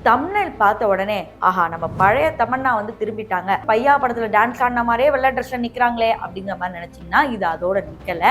Thumbnail பார்த்த உடனே ஆஹா நம்ம பழைய தமன்னா வந்து திரும்பிட்டாங்க, பையா படத்துல டான்ஸ் ஆடின மாதிரியே வெள்ளை ட்ரெஸ்ல நிக்கிறாங்களே அப்படிங்கிற மாதிரி நினைச்சீங்கன்னா இது அதோட நிக்கல.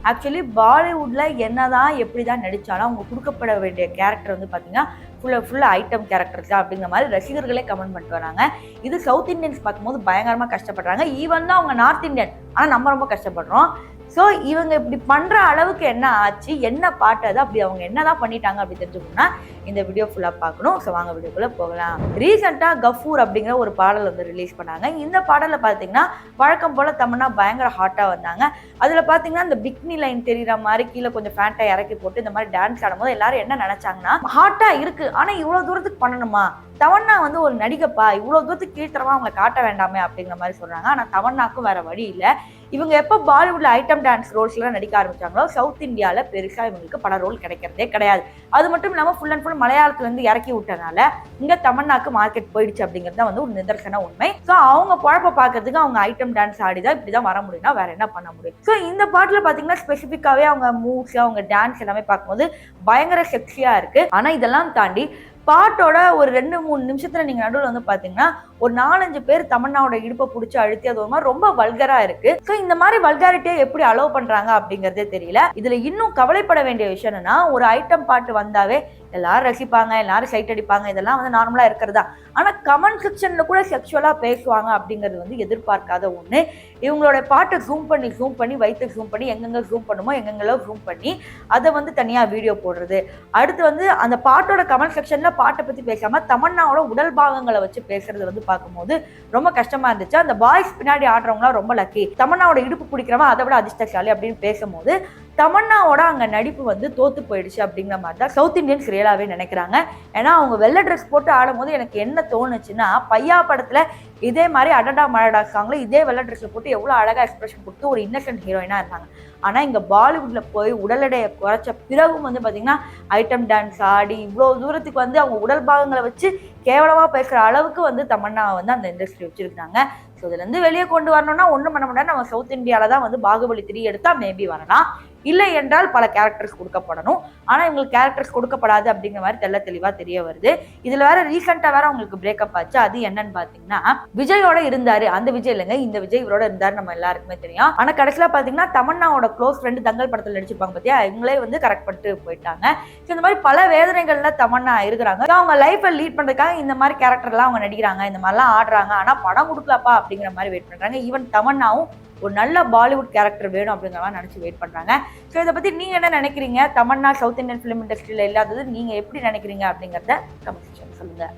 ஆக்சுவலி பாலிவுட்ல என்னதான் எப்படிதான் நடிச்சாலும் அவங்க கொடுக்கப்பட வேண்டிய கேரக்டர் வந்து பாத்தீங்கன்னா ஃபுல்லாக ஐட்டம் கேரக்டர்ஸ் தான் அப்படிங்கிற மாதிரி ரசிகர்களே கமெண்ட் பண்ணிட்டு வராங்க. இது சவுத் இந்தியன்ஸ் பார்க்கும்போது பயங்கரமாக கஷ்டப்படுறாங்க. ஈவன் தான் அவங்க நார்த் இந்தியன், ஆனால் நம்ம ரொம்ப கஷ்டப்படுறோம். ஸோ இவங்க இப்படி பண்ணுற அளவுக்கு என்ன ஆச்சு, என்ன பாட்டு அது, அப்படி அவங்க என்னதான் பண்ணிட்டாங்க அப்படி தெரிஞ்சுக்கணும்னா இந்த வீடியோ ஃபுல்லாக பார்க்கணும். ஸோ வாங்க வீடியோக்குள்ளே போகலாம். ரீசெண்டாக கஃபூர் அப்படிங்கிற ஒரு பாடல் வந்து ரிலீஸ் பண்ணாங்க. இந்த பாடலில் பார்த்தீங்கன்னா வழக்கம் போல் தமன்னா பயங்கர ஹாட்டாக வந்தாங்க. அதில் பார்த்தீங்கன்னா இந்த பிக்னி லைன் தெரிகிற மாதிரி கீழே கொஞ்சம் ஃபேண்ட்டை இறக்கி போட்டு இந்த மாதிரி டான்ஸ் ஆடும்போது எல்லாரும் என்ன நினச்சாங்கன்னா, ஹாட்டாக இருக்குது ஆனால் இவ்வளோ தூரத்துக்கு பண்ணணுமா, தமன்னா வந்து ஒரு நடிகப்பா, இவ்வளோ தூரத்துக்கு கீழ்த்தரமாக அவங்களை காட்ட வேண்டாமே அப்படிங்கிற மாதிரி சொல்கிறாங்க. ஆனால் தமன்னாக்கும் வேறு வழி இல்லை. இவங்க எப்போ பாலிவுட்ல ஐட்டம் டான்ஸ் ரோல்ஸ்லாம் நடிக்க ஆரம்பிச்சாங்களோ சவுத் இந்தியாவில் பெருசாக இவங்களுக்கு பட ரோல் கிடைக்கிறதே கிடையாது. அது மட்டும் இல்லாமல் ஃபுல் அண்ட் ஃபுல் மலையாளத்துலேருந்து இறக்கி விட்டனால இங்கே தமன்னாக்கு மார்க்கெட் போயிடுச்சு அப்படிங்கிறது தான் வந்து ஒரு நிதர்சன உண்மை. ஸோ அவங்க குழப்ப பார்க்கறதுக்கு அவங்க ஐட்டம் டான்ஸ் ஆடி தான் இப்படி தான் வர முடியும்னா வேற என்ன பண்ண முடியும். ஸோ இந்த பாட்டில் பார்த்தீங்கன்னா ஸ்பெசிஃபிக்காகவே அவங்க மூவ்ஸ், அவங்க டான்ஸ் எல்லாமே பார்க்கும்போது பயங்கர செக்ஸியாக இருக்குது. ஆனால் இதெல்லாம் தாண்டி பாட்டோட ஒரு 2-3 நிமிஷத்துல நீங்க நடுவில் வந்து பாத்தீங்கன்னா ஒரு 4-5 பேர் தமன்னாவோட இடுப்பை பிடிச்சி அழுத்தி அது ஒரு மாதிரி ரொம்ப வல்கரா இருக்கு. ஸோ இந்த மாதிரி வல்காரிட்டியை எப்படி அலோவ் பண்றாங்க அப்படிங்கறதே தெரியல. இதுல இன்னும் கவலைப்பட வேண்டிய விஷயம் என்னன்னா, ஒரு ஐட்டம் பாட்டு வந்தாவே எல்லாரும் ரசிப்பாங்க, எல்லாரும் சைட் அடிப்பாங்க, இதெல்லாம் வந்து நார்மலா இருக்கிறதா. ஆனா கமெண்ட் செக்ஷன்ல கூட செக்ஷுவலா பேசுவாங்க அப்படிங்கிறது வந்து எதிர்பார்க்காத ஒண்ணு. இவங்களோட பாட்டை ஜூம் பண்ணி வயிற்று ஜூம் பண்ணி எங்கெங்க ஜூம் பண்ணுமோ எங்கெங்கெல்லாம் ஜூம் பண்ணி அதை வந்து தனியா வீடியோ போடுறது. அடுத்து வந்து அந்த பாட்டோட கமெண்ட் செக்ஷன்ல பாட்டை பத்தி பேசாம தமன்னாவோட உடல் பாகங்களை வச்சு பேசுறது வந்து பார்க்கும்போது ரொம்ப கஷ்டமா இருந்துச்சு. அந்த பாய்ஸ் பின்னாடி ஆடுறவங்களாம் ரொம்ப லக்கி, தமன்னாவோட இடுப்பு பிடிக்கிறவன் அதை விட அதிர்ஷ்டசாலி அப்படின்னு பேசும்போது தமன்னாவோட அங்க நடிப்பு வந்து தோத்து போயிடுச்சு அப்படிங்கிற மாதிரி தான் சவுத் இந்தியன்ஸ் ரியலாவே நினைக்கிறாங்க. ஏன்னா அவங்க வெள்ளை ட்ரெஸ் போட்டு ஆடும்போது எனக்கு என்ன தோணுச்சுன்னா, பையா படத்துல இதே மாதிரி அடடா மழடா சாங்ல இதே வெள்ளை ட்ரெஸ்ல போட்டு எவ்வளவு அழகா எக்ஸ்பிரஷன் கொடுத்து ஒரு இன்னசென்ட் ஹீரோயினா இருந்தாங்க. ஆனா இங்க பாலிவுட்ல போய் உடல் எடையை குறைச்ச பிறகும் வந்து பாத்தீங்கன்னா ஐட்டம் டான்ஸ் ஆடி இவ்வளவு தூரத்துக்கு வந்து அவங்க உடல் பாகங்களை வச்சு கேவலமா பேசுற அளவுக்கு வந்து தமன்னா வந்து அந்த இண்டஸ்ட்ரி வச்சிருக்காங்க. ஸோ இதுல இருந்து வெளியே கொண்டு வரணும்னா ஒன்றும் பண்ண முடியாது. நம்ம சவுத் இந்தியாவில தான் வந்து பாகுபலி 3 எடுத்தா மேபி வரலாம், இல்லை என்றால் பல கேரக்டர்ஸ் கொடுக்கப்படணும். ஆனால் இவங்களுக்கு கேரக்டர்ஸ் கொடுக்கப்படாது அப்படிங்கிற மாதிரி தெளிவாக தெரிய வருது. இதில் வேற ரீசெண்டாக வேற அவங்களுக்கு பிரேக்கப் ஆச்சு. அது என்னன்னு பார்த்தீங்கன்னா, விஜயோட இருந்தாரு, அந்த விஜய் இல்லைங்க, இந்த விஜய் இவரோட இருந்தாரு, நம்ம எல்லாருக்குமே தெரியும். ஆனால் கடைசியில் பார்த்தீங்கன்னா தமன்னாவோட க்ளோஸ் ஃப்ரெண்டு தங்கல் படத்தில் நடிச்சிருப்பாங்க பார்த்தியா, இவங்களே வந்து கரெக்ட் பண்ணிட்டு போயிட்டாங்க. ஸோ இந்த மாதிரி பல வேதனைகள்ல தமன்னா இருக்கிறாங்க. அவங்க லைஃப்பை லீட் பண்ணுறதுக்காக இந்த மாதிரி கேரக்டர்லாம் அவங்க நடிக்கிறாங்க, இந்த மாதிரிலாம் ஆடுறாங்க, ஆனால் படம் கொடுக்கலப்பா அப்படிங்கிற மாதிரி வெயிட் பண்ணுறாங்க. ஈவன் தமன்னாவும் ஒரு நல்ல பாலிவுட் கேரக்டர் வேணும் அப்படிங்கிற மாதிரி நினச்சி வெயிட் பண்ணுறாங்க. ஸோ இதை பற்றி நீங்கள் என்ன நினைக்கிறீங்க? தமன்னா சவுத் இந்தியன் ஃபிலிம் இண்டஸ்ட்ரியில் இல்லாதது நீங்கள் எப்படி நினைக்கிறீங்க அப்படிங்கிறத கமெண்ட் செக்ஷன் சொல்லுங்கள்.